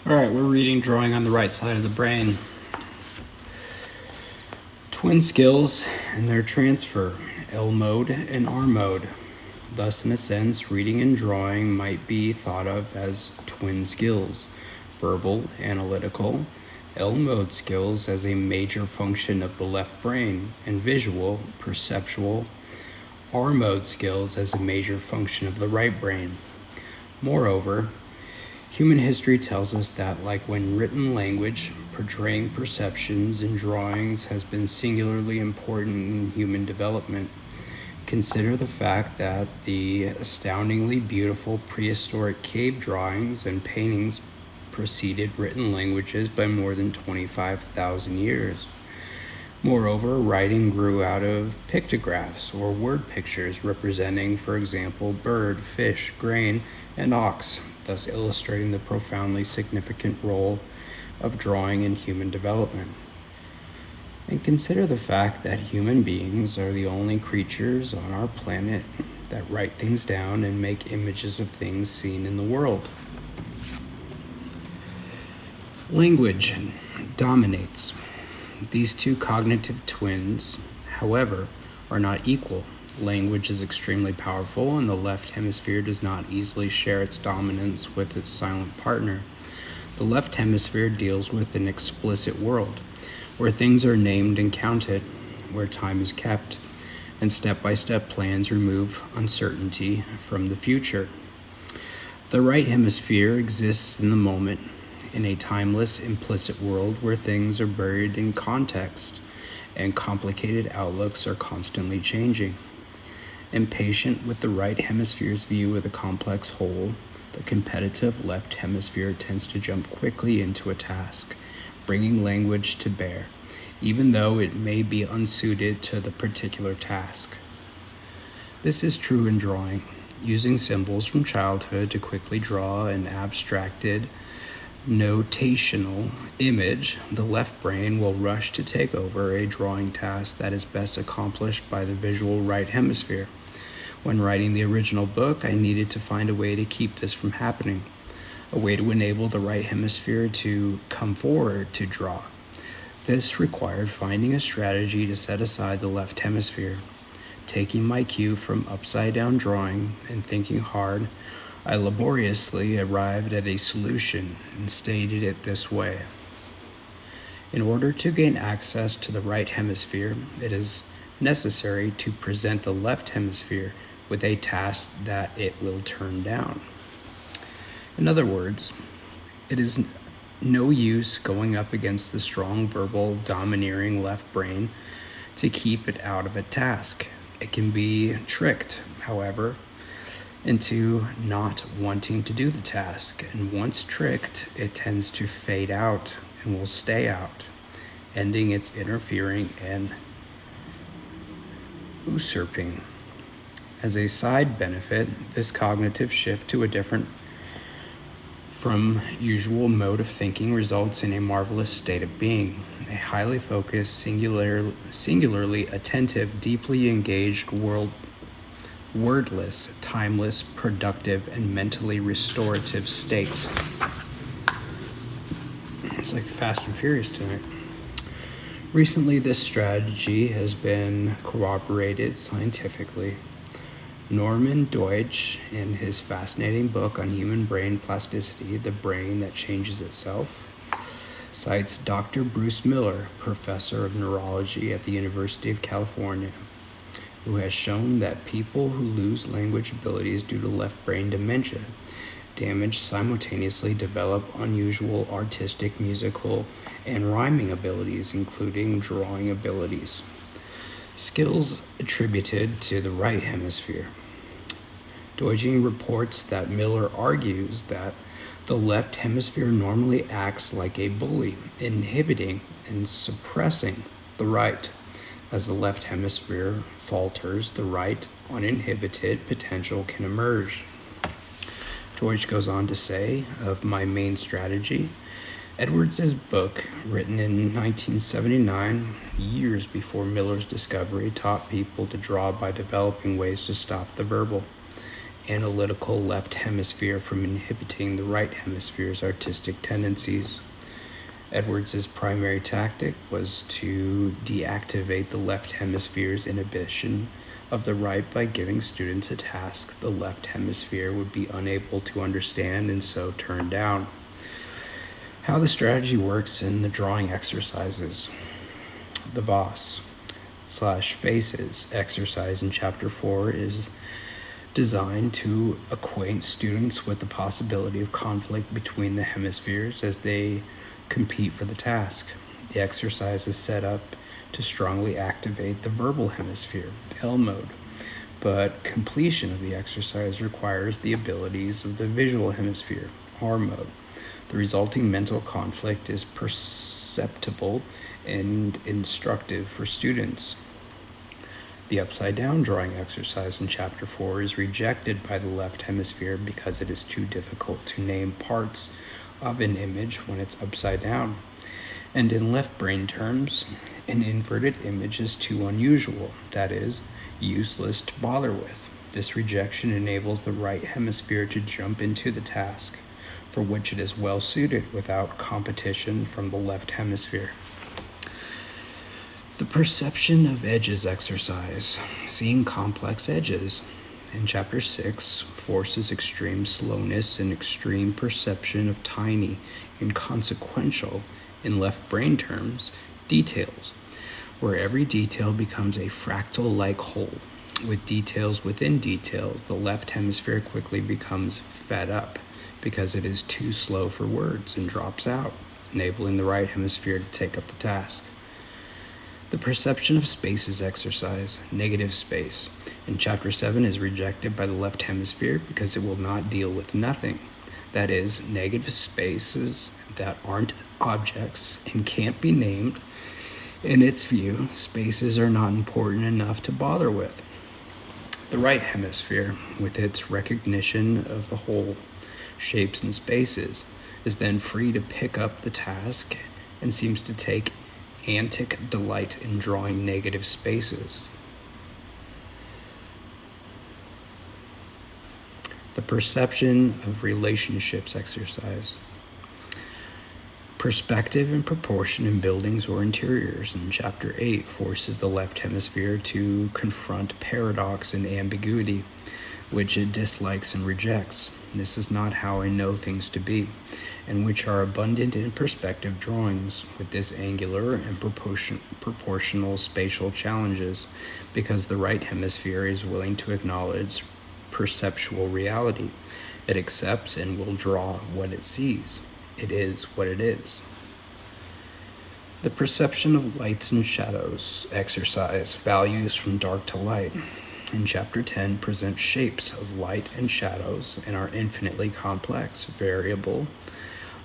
Alright, we're reading Drawing on the Right Side of the Brain. Twin skills and their transfer, L mode and R mode. Thus, in a sense, reading and drawing might be thought of as twin skills, verbal, analytical, L mode skills as a major function of the left brain, and visual, perceptual, R mode skills as a major function of the right brain. Moreover, human history tells us that, like when written language, portraying perceptions and drawings has been singularly important in human development. Consider the fact that the astoundingly beautiful prehistoric cave drawings and paintings preceded written languages by more than 25,000 years. Moreover, writing grew out of pictographs or word pictures representing, for example, bird, fish, grain, and ox, thus illustrating the profoundly significant role of drawing in human development. And consider the fact that human beings are the only creatures on our planet that write things down and make images of things seen in the world. Language dominates. These two cognitive twins, however, are not equal. Language is extremely powerful, and the left hemisphere does not easily share its dominance with its silent partner. The left hemisphere deals with an explicit world, where things are named and counted, where time is kept, and step-by-step plans remove uncertainty from the future. The right hemisphere exists in the moment, in a timeless, implicit world where things are buried in context and complicated outlooks are constantly changing. Impatient with the right hemisphere's view of the complex whole, the competitive left hemisphere tends to jump quickly into a task, bringing language to bear, even though it may be unsuited to the particular task. This is true in drawing. Using symbols from childhood to quickly draw an abstracted, notational image, the left brain will rush to take over a drawing task that is best accomplished by the visual right hemisphere. When writing the original book, I needed to find a way to keep this from happening, a way to enable the right hemisphere to come forward to draw. This required finding a strategy to set aside the left hemisphere. Taking my cue from upside-down drawing and thinking hard, I laboriously arrived at a solution and stated it this way. In order to gain access to the right hemisphere, it is necessary to present the left hemisphere with a task that it will turn down. In other words, it is no use going up against the strong verbal domineering left brain to keep it out of a task. It can be tricked, however, into not wanting to do the task, and once tricked, it tends to fade out and will stay out, ending its interfering and usurping. As a side benefit, this cognitive shift to a different from usual mode of thinking results in a marvelous state of being, a highly focused, singularly attentive, deeply engaged wordless, timeless, productive, and mentally restorative state. It's like Fast and Furious tonight. Recently, this strategy has been corroborated scientifically. Norman Deutsch, in his fascinating book on human brain plasticity, The Brain That Changes Itself, cites Dr. Bruce Miller, professor of neurology at the University of California, who has shown that people who lose language abilities due to left brain dementia damage simultaneously develop unusual artistic, musical, and rhyming abilities, including drawing abilities. Skills attributed to the right hemisphere. Deutsch reports that Miller argues that the left hemisphere normally acts like a bully, inhibiting and suppressing the right. As the left hemisphere falters, the right, uninhibited potential can emerge. Deutsch goes on to say of my main strategy, Edwards's book, written in 1979, years before Miller's discovery, taught people to draw by developing ways to stop the verbal analytical left hemisphere from inhibiting the right hemisphere's artistic tendencies. Edwards's primary tactic was to deactivate the left hemisphere's inhibition of the right by giving students a task the left hemisphere would be unable to understand and so turn down. How the strategy works in the drawing exercises. The Voss/Faces exercise in Chapter 4 is designed to acquaint students with the possibility of conflict between the hemispheres as they compete for the task. The exercise is set up to strongly activate the verbal hemisphere, L mode, but completion of the exercise requires the abilities of the visual hemisphere, R mode. The resulting mental conflict is perceptible and instructive for students. The upside-down drawing exercise in Chapter 4 is rejected by the left hemisphere because it is too difficult to name parts of an image when it's upside down. And in left brain terms, an inverted image is too unusual, that is, useless to bother with. This rejection enables the right hemisphere to jump into the task, for which it is well suited without competition from the left hemisphere. The perception of edges exercise, seeing complex edges. In Chapter 6, forces extreme slowness and extreme perception of tiny, inconsequential, in left brain terms, details, where every detail becomes a fractal-like whole. With details within details, the left hemisphere quickly becomes fed up because it is too slow for words and drops out, enabling the right hemisphere to take up the task. The perception of spaces exercise, negative space, in Chapter 7 is rejected by the left hemisphere because it will not deal with nothing. That is, negative spaces that aren't objects and can't be named. In its view, spaces are not important enough to bother with. The right hemisphere, with its recognition of the whole, shapes and spaces, is then free to pick up the task and seems to take antic delight in drawing negative spaces. The perception of relationships exercise. Perspective and proportion in buildings or interiors in Chapter 8 forces the left hemisphere to confront paradox and ambiguity, which it dislikes and rejects. This is not how I know things to be, and which are abundant in perspective drawings with this angular and proportional spatial challenges, because the right hemisphere is willing to acknowledge perceptual reality. It accepts and will draw what it sees. It is what it is. The perception of lights and shadows exercise, values from dark to light. In Chapter 10 presents shapes of light and shadows and are infinitely complex, variable,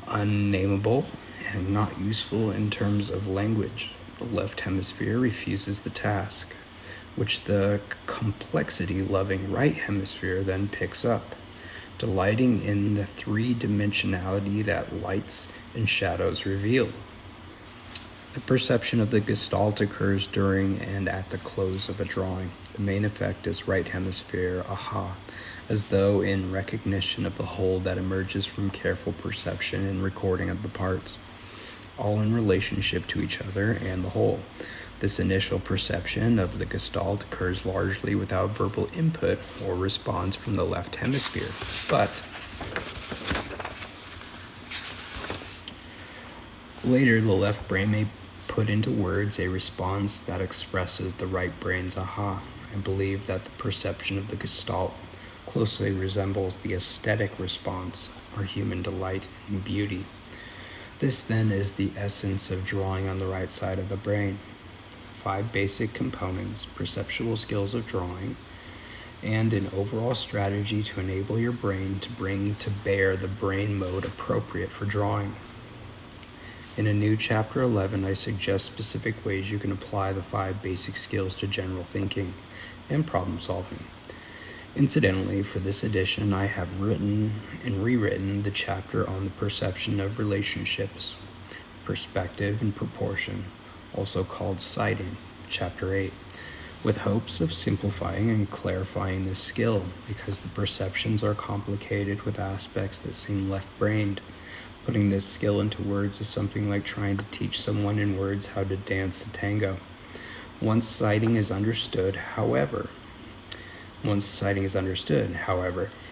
unnameable, and not useful in terms of language. The left hemisphere refuses the task, which the complexity-loving right hemisphere then picks up, delighting in the three-dimensionality that lights and shadows reveal. The perception of the gestalt occurs during and at the close of a drawing. The main effect is right hemisphere aha, as though in recognition of the whole that emerges from careful perception and recording of the parts, all in relationship to each other and the whole. This initial perception of the gestalt occurs largely without verbal input or response from the left hemisphere, but later the left brain may put into words a response that expresses the right brain's aha. I believe that the perception of the gestalt closely resembles the aesthetic response, or human delight in beauty. This then is the essence of drawing on the right side of the brain. 5 basic components: perceptual skills of drawing, and an overall strategy to enable your brain to bring to bear the brain mode appropriate for drawing. In a new Chapter 11, I suggest specific ways you can apply the 5 basic skills to general thinking and problem solving. Incidentally, for this edition, I have written and rewritten the chapter on the perception of relationships, perspective and proportion, also called sighting, Chapter 8, with hopes of simplifying and clarifying this skill because the perceptions are complicated with aspects that seem left-brained. Putting this skill into words is something like trying to teach someone in words how to dance the tango. Once sighting is understood, however,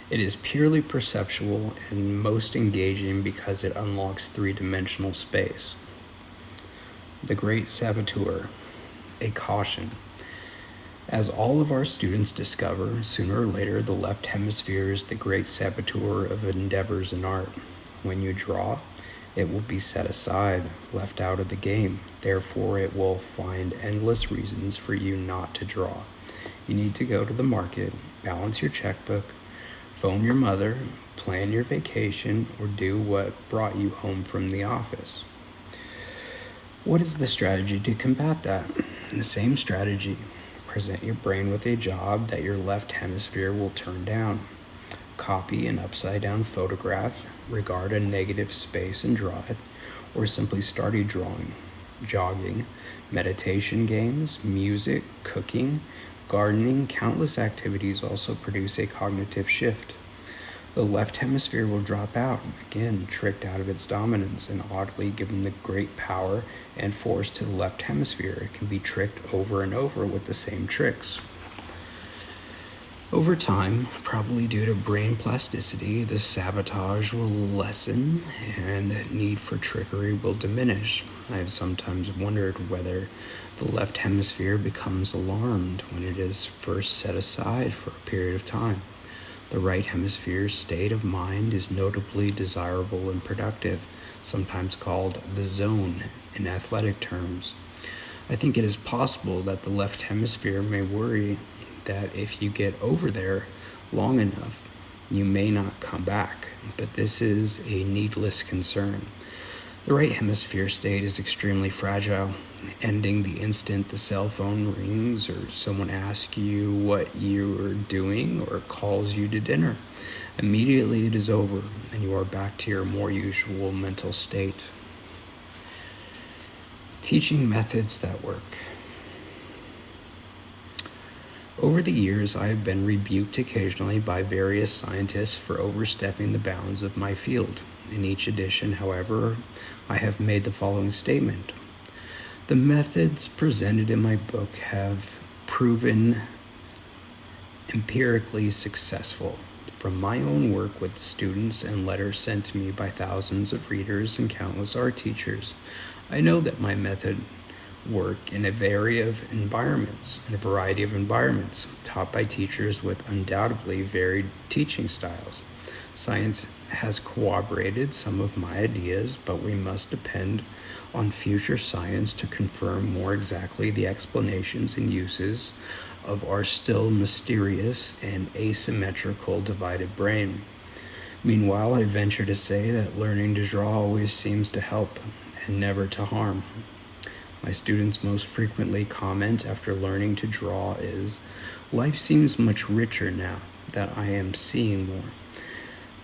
it is purely perceptual and most engaging because it unlocks three-dimensional space. The Great Saboteur, a caution. As all of our students discover, sooner or later the left hemisphere is the great saboteur of endeavors in art. When you draw, it will be set aside, left out of the game. Therefore, it will find endless reasons for you not to draw. You need to go to the market, balance your checkbook, phone your mother, plan your vacation, or do what brought you home from the office. What is the strategy to combat that? The same strategy. Present your brain with a job that your left hemisphere will turn down. Copy an upside-down photograph, regard a negative space and draw it, or simply start a drawing. Jogging, meditation games, music, cooking, gardening, countless activities also produce a cognitive shift. The left hemisphere will drop out, again tricked out of its dominance, and oddly given the great power and force to the left hemisphere, it can be tricked over and over with the same tricks. Over time, probably due to brain plasticity, the sabotage will lessen and need for trickery will diminish. I have sometimes wondered whether the left hemisphere becomes alarmed when it is first set aside for a period of time. The right hemisphere's state of mind is notably desirable and productive, sometimes called the zone in athletic terms. I think it is possible that the left hemisphere may worry that if you get over there long enough, you may not come back, but this is a needless concern. The right hemisphere state is extremely fragile, ending the instant the cell phone rings or someone asks you what you're doing or calls you to dinner. Immediately it is over and you are back to your more usual mental state. Teaching methods that work. Over the years, I have been rebuked occasionally by various scientists for overstepping the bounds of my field. In each edition, however, I have made the following statement. The methods presented in my book have proven empirically successful. From my own work with students and letters sent to me by thousands of readers and countless art teachers, I know that my method work in a variety of environments, taught by teachers with undoubtedly varied teaching styles. Science has corroborated some of my ideas, but we must depend on future science to confirm more exactly the explanations and uses of our still mysterious and asymmetrical divided brain. Meanwhile, I venture to say that learning to draw always seems to help and never to harm. My students most frequently comment after learning to draw is, life seems much richer now that I am seeing more.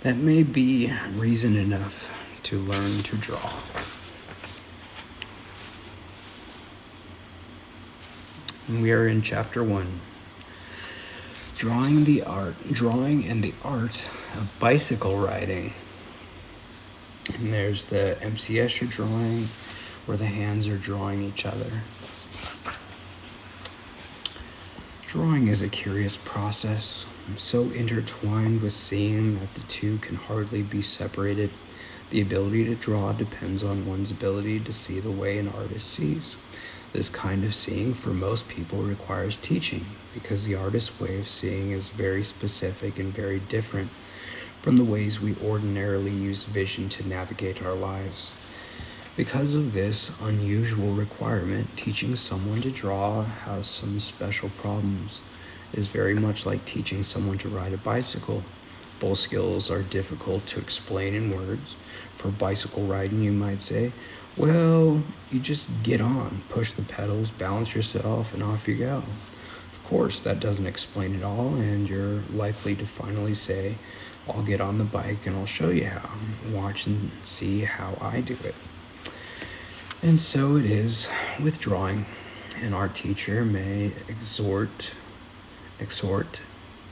That may be reason enough to learn to draw. And we are in chapter 1. Drawing and the art of bicycle riding. And there's the MCS you're drawing, where the hands are drawing each other. Drawing is a curious process, so intertwined with seeing that the two can hardly be separated. The ability to draw depends on one's ability to see the way an artist sees. This kind of seeing for most people requires teaching, because the artist's way of seeing is very specific and very different from the ways we ordinarily use vision to navigate our lives. Because of this unusual requirement, teaching someone to draw has some special problems. It is very much like teaching someone to ride a bicycle. Both skills are difficult to explain in words. For bicycle riding, you might say, well, you just get on, push the pedals, balance yourself, and off you go. Of course, that doesn't explain it all, and you're likely to finally say, I'll get on the bike and I'll show you how. Watch and see how I do it. And so it is with drawing. An art teacher may exhort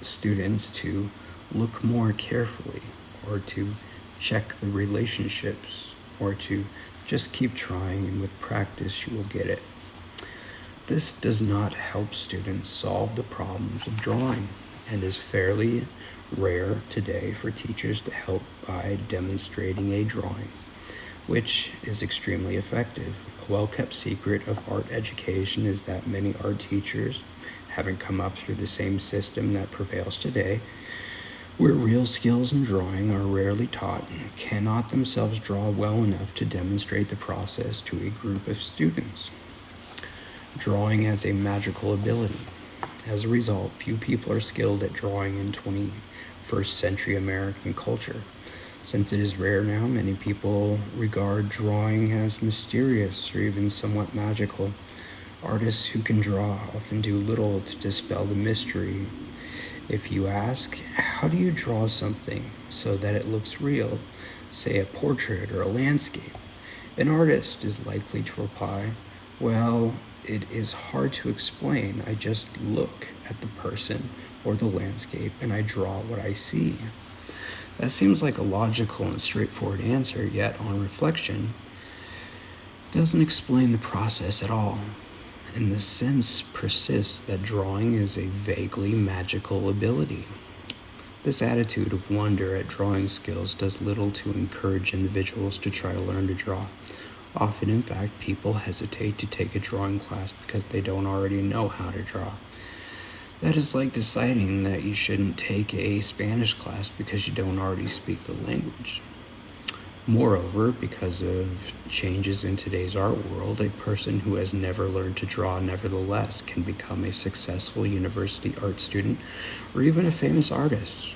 students to look more carefully, or to check the relationships, or to just keep trying, and with practice you will get it. This does not help students solve the problems of drawing, and is fairly rare today for teachers to help by demonstrating a drawing, which is extremely effective. A well-kept secret of art education is that many art teachers, having come up through the same system that prevails today, where real skills in drawing are rarely taught, cannot themselves draw well enough to demonstrate the process to a group of students. Drawing as a magical ability. As a result, few people are skilled at drawing in 21st century American culture. Since it is rare now, many people regard drawing as mysterious or even somewhat magical. Artists who can draw often do little to dispel the mystery. If you ask, how do you draw something so that it looks real, say a portrait or a landscape, an artist is likely to reply, well, it is hard to explain. I just look at the person or the landscape and I draw what I see. That seems like a logical and straightforward answer, yet on reflection, doesn't explain the process at all. And the sense persists that drawing is a vaguely magical ability. This attitude of wonder at drawing skills does little to encourage individuals to try to learn to draw. Often, in fact, people hesitate to take a drawing class because they don't already know how to draw. That is like deciding that you shouldn't take a Spanish class because you don't already speak the language. Moreover, because of changes in today's art world, a person who has never learned to draw nevertheless can become a successful university art student or even a famous artist.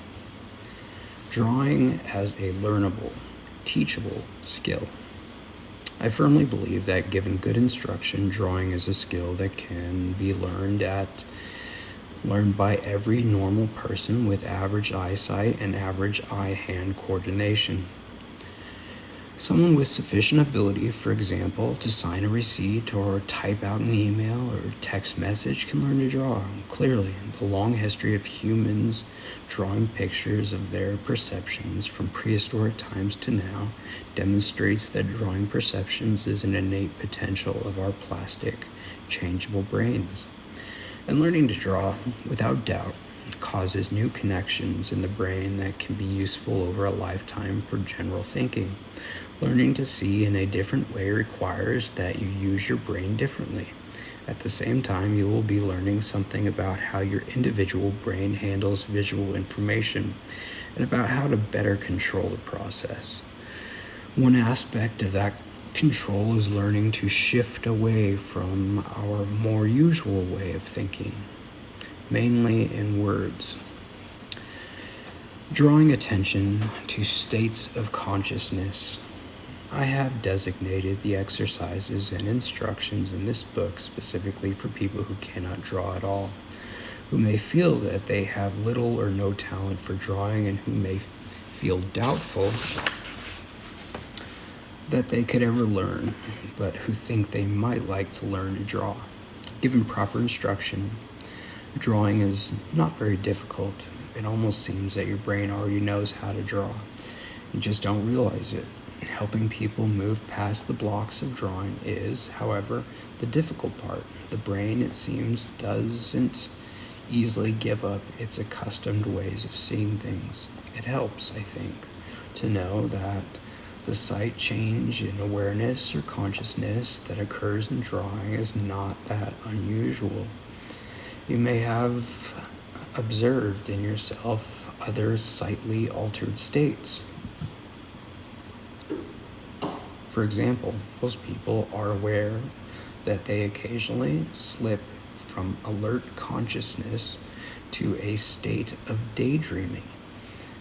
Drawing as a learnable, teachable skill. I firmly believe that given good instruction, drawing is a skill that can be learned by every normal person with average eyesight and average eye-hand coordination. Someone with sufficient ability, for example, to sign a receipt or type out an email or text message can learn to draw. Clearly, the long history of humans drawing pictures of their perceptions from prehistoric times to now demonstrates that drawing perceptions is an innate potential of our plastic, changeable brains. And learning to draw, without doubt, causes new connections in the brain that can be useful over a lifetime for general thinking. Learning to see in a different way requires that you use your brain differently. At the same time, you will be learning something about how your individual brain handles visual information and about how to better control the process. One aspect of that control is learning to shift away from our more usual way of thinking, mainly in words. Drawing attention to states of consciousness. I have designated the exercises and instructions in this book specifically for people who cannot draw at all, who may feel that they have little or no talent for drawing, and who may feel doubtful that they could ever learn, but who think they might like to learn to draw. Given proper instruction, drawing is not very difficult. It almost seems that your brain already knows how to draw. You just don't realize it. Helping people move past the blocks of drawing is, however, the difficult part. The brain, it seems, doesn't easily give up its accustomed ways of seeing things. It helps, I think, to know that the slight change in awareness or consciousness that occurs in drawing is not that unusual. You may have observed in yourself other slightly altered states. For example, most people are aware that they occasionally slip from alert consciousness to a state of daydreaming.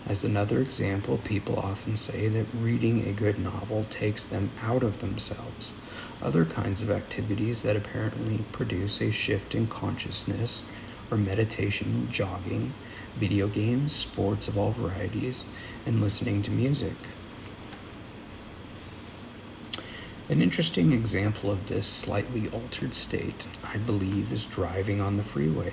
As another example, people often say that reading a good novel takes them out of themselves. Other kinds of activities that apparently produce a shift in consciousness are meditation, jogging, video games, sports of all varieties, and listening to music. An interesting example of this slightly altered state, I believe, is driving on the freeway.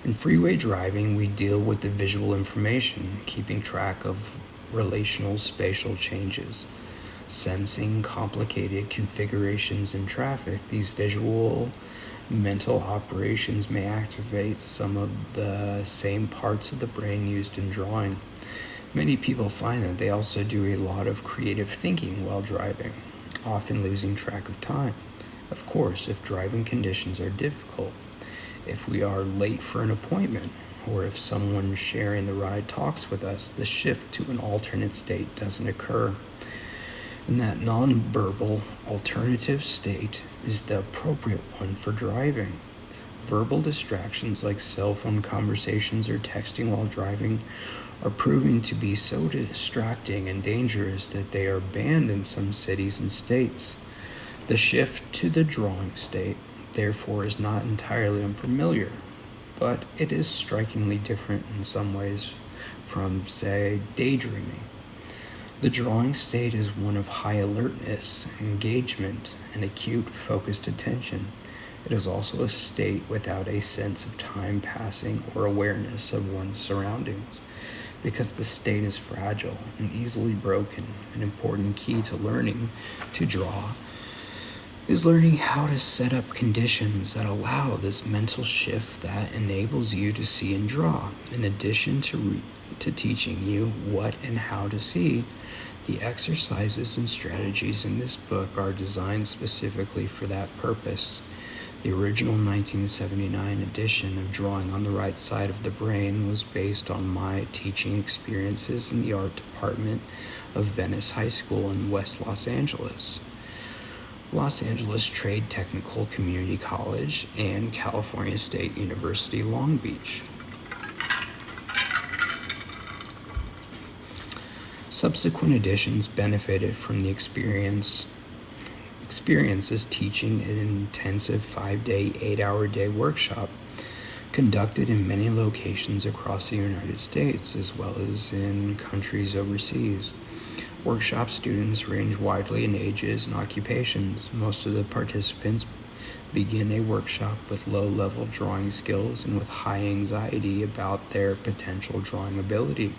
In freeway driving, we deal with the visual information, keeping track of relational spatial changes. Sensing complicated configurations in traffic, these visual mental operations may activate some of the same parts of the brain used in drawing. Many people find that they also do a lot of creative thinking while driving, often losing track of time. Of course, if driving conditions are difficult, if we are late for an appointment, or if someone sharing the ride talks with us, the shift to an alternate state doesn't occur. And that nonverbal alternative state is the appropriate one for driving. Verbal distractions like cell phone conversations or texting while driving are proving to be so distracting and dangerous that they are banned in some cities and states. The shift to the drawing state, therefore, is not entirely unfamiliar, but it is strikingly different in some ways from, say, daydreaming. The drawing state is one of high alertness, engagement, and acute focused attention. It is also a state without a sense of time passing or awareness of one's surroundings. Because the state is fragile and easily broken, an important key to learning to draw is learning how to set up conditions that allow this mental shift that enables you to see and draw. In addition to teaching you what and how to see, the exercises and strategies in this book are designed specifically for that purpose. The original 1979 edition of Drawing on the Right Side of the Brain was based on my teaching experiences in the art department of Venice High School in West Los Angeles, Los Angeles Trade Technical Community College, and California State University, Long Beach. Subsequent editions benefited from the experiences teaching an intensive 5-day, 8-hour-day workshop conducted in many locations across the United States as well as in countries overseas. Workshop students range widely in ages and occupations. Most of the participants begin a workshop with low-level drawing skills and with high anxiety about their potential drawing ability.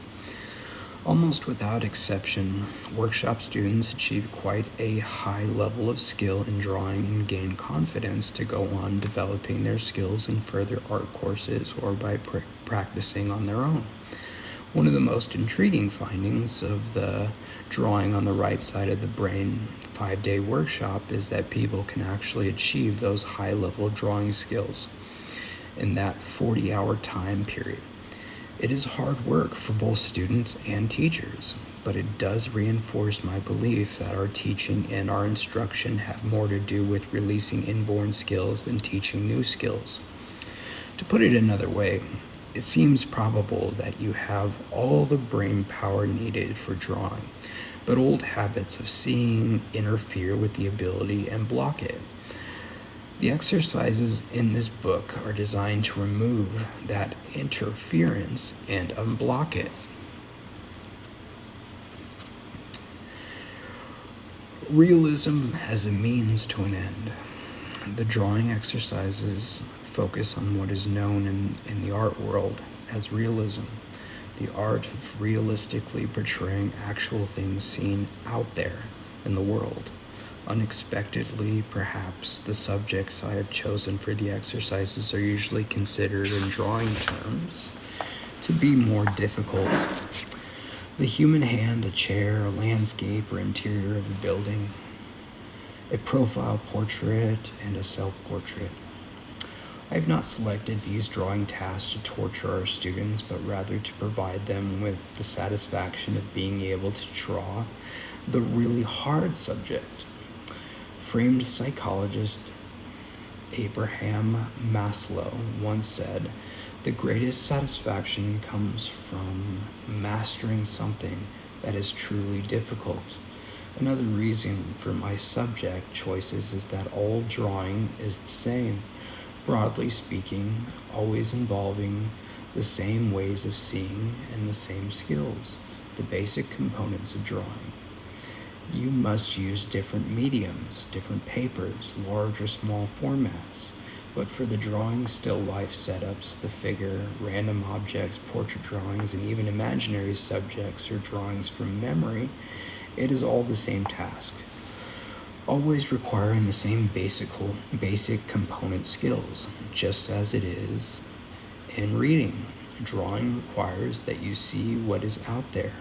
Almost without exception, workshop students achieve quite a high level of skill in drawing and gain confidence to go on developing their skills in further art courses or by practicing on their own. One of the most intriguing findings of the Drawing on the Right Side of the Brain 5-day workshop is that people can actually achieve those high-level drawing skills in that 40-hour time period. It is hard work for both students and teachers, but it does reinforce my belief that our teaching and our instruction have more to do with releasing inborn skills than teaching new skills. To put it another way, it seems probable that you have all the brain power needed for drawing, but old habits of seeing interfere with the ability and block it. The exercises in this book are designed to remove that interference and unblock it. Realism as a means to an end. The drawing exercises focus on what is known in the art world as realism, the art of realistically portraying actual things seen out there in the world. Unexpectedly, perhaps, the subjects I have chosen for the exercises are usually considered in drawing terms to be more difficult. The human hand, a chair, a landscape, or interior of a building, a profile portrait, and a self-portrait. I have not selected these drawing tasks to torture our students, but rather to provide them with the satisfaction of being able to draw the really hard subject. Famed psychologist Abraham Maslow once said, "The greatest satisfaction comes from mastering something that is truly difficult." Another reason for my subject choices is that all drawing is the same, broadly speaking, always involving the same ways of seeing and the same skills, the basic components of drawing. You must use different mediums, different papers, large or small formats. But for the drawing, still life setups, the figure, random objects, portrait drawings, and even imaginary subjects or drawings from memory, it is all the same task, always requiring the same basic component skills, just as it is in reading. Drawing requires that you see what is out there.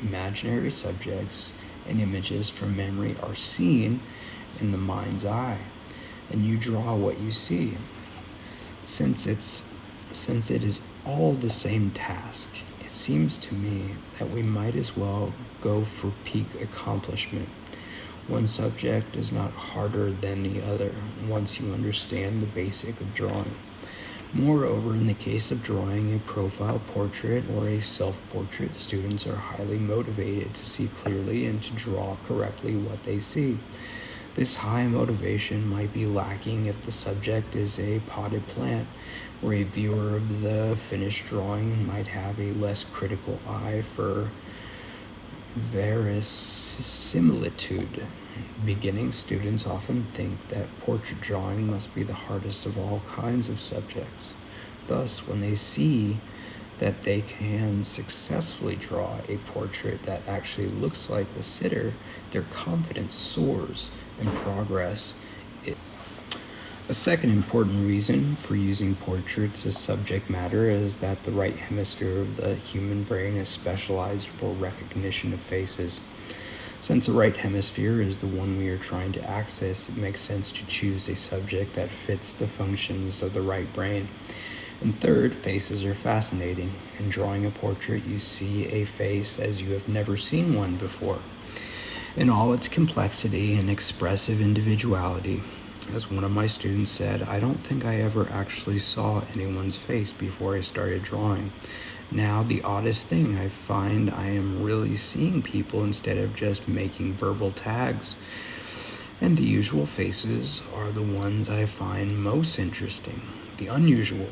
Imaginary subjects and images from memory are seen in the mind's eye, and you draw what you see. Since it is all the same task, it seems to me that we might as well go for peak accomplishment. One subject is not harder than the other once you understand the basic of drawing. Moreover, in the case of drawing a profile portrait or a self-portrait, students are highly motivated to see clearly and to draw correctly what they see. This high motivation might be lacking if the subject is a potted plant, where a viewer of the finished drawing might have a less critical eye for verisimilitude. Beginning students often think that portrait drawing must be the hardest of all kinds of subjects. Thus, when they see that they can successfully draw a portrait that actually looks like the sitter, their confidence soars and progress. A second important reason for using portraits as subject matter is that the right hemisphere of the human brain is specialized for recognition of faces. Since the right hemisphere is the one we are trying to access, it makes sense to choose a subject that fits the functions of the right brain. And third, faces are fascinating. In drawing a portrait, you see a face as you have never seen one before, in all its complexity and expressive individuality. As one of my students said, I don't think I ever actually saw anyone's face before I started drawing. Now, the oddest thing, I find I am really seeing people instead of just making verbal tags. And the usual faces are the ones I find most interesting. The unusual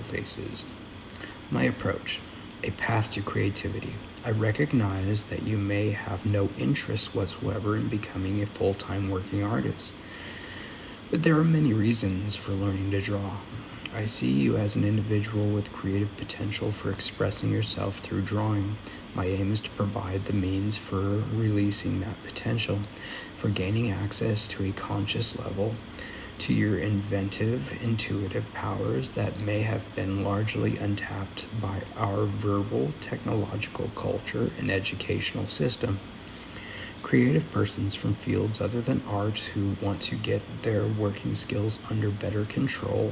faces. My approach, a path to creativity. I recognize that you may have no interest whatsoever in becoming a full-time working artist. But there are many reasons for learning to draw. I see you as an individual with creative potential for expressing yourself through drawing. My aim is to provide the means for releasing that potential, for gaining access to a conscious level, to your intuitive powers that may have been largely untapped by our verbal, technological culture and educational system. Creative persons from fields other than art who want to get their working skills under better control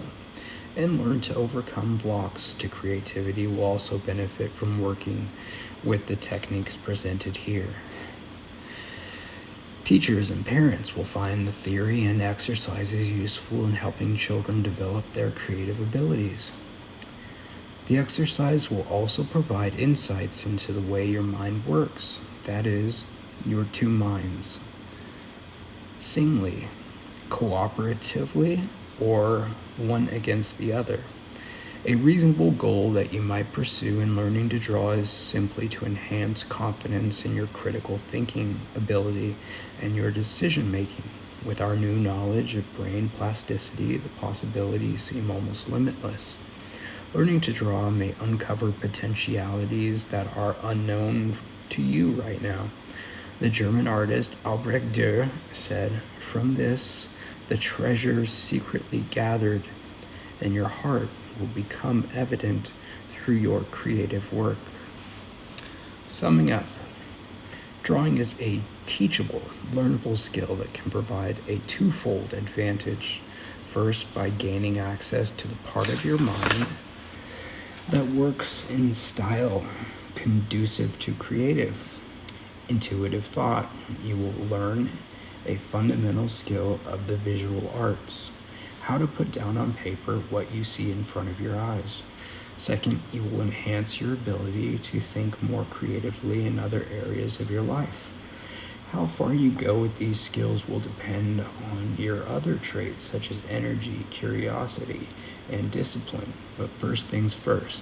and learn to overcome blocks to creativity will also benefit from working with the techniques presented here. Teachers and parents will find the theory and exercises useful in helping children develop their creative abilities. The exercise will also provide insights into the way your mind works, that is, your two minds, singly, cooperatively, or one against the other. A reasonable goal that you might pursue in learning to draw is simply to enhance confidence in your critical thinking ability and your decision making. With our new knowledge of brain plasticity, the possibilities seem almost limitless. Learning to draw may uncover potentialities that are unknown to you right now. The German artist Albrecht Dürer said, "From this, the treasures secretly gathered in your heart will become evident through your creative work." Summing up, drawing is a teachable, learnable skill that can provide a twofold advantage. First, by gaining access to the part of your mind that works in style conducive to intuitive thought. You will learn a fundamental skill of the visual arts, how to put down on paper what you see in front of your eyes. Second, you will enhance your ability to think more creatively in other areas of your life. How far you go with these skills will depend on your other traits such as energy, curiosity, and discipline. But first things first,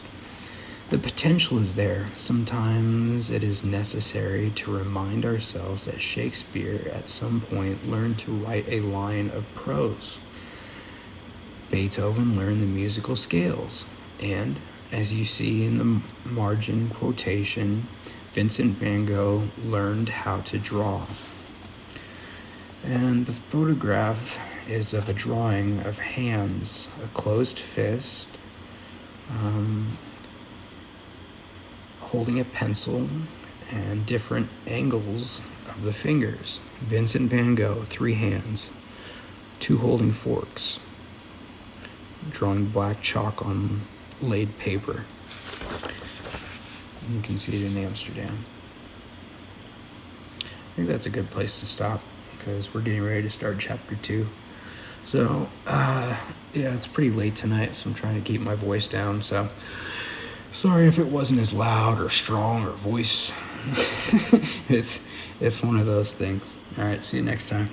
The potential is there. Sometimes it is necessary to remind ourselves that Shakespeare at some point learned to write a line of prose. Beethoven learned the musical scales, and, as you see in the margin quotation, Vincent van Gogh learned how to draw. And the photograph is of a drawing of hands, a closed fist, holding a pencil, and different angles of the fingers. Vincent van Gogh, 3 hands, 2 holding forks, drawing black chalk on laid paper. You can see it in Amsterdam. I think that's a good place to stop because we're getting ready to start chapter 2. So, yeah, it's pretty late tonight, so I'm trying to keep my voice down. So, sorry if it wasn't as loud or strong or voice. It's one of those things. All right, see you next time.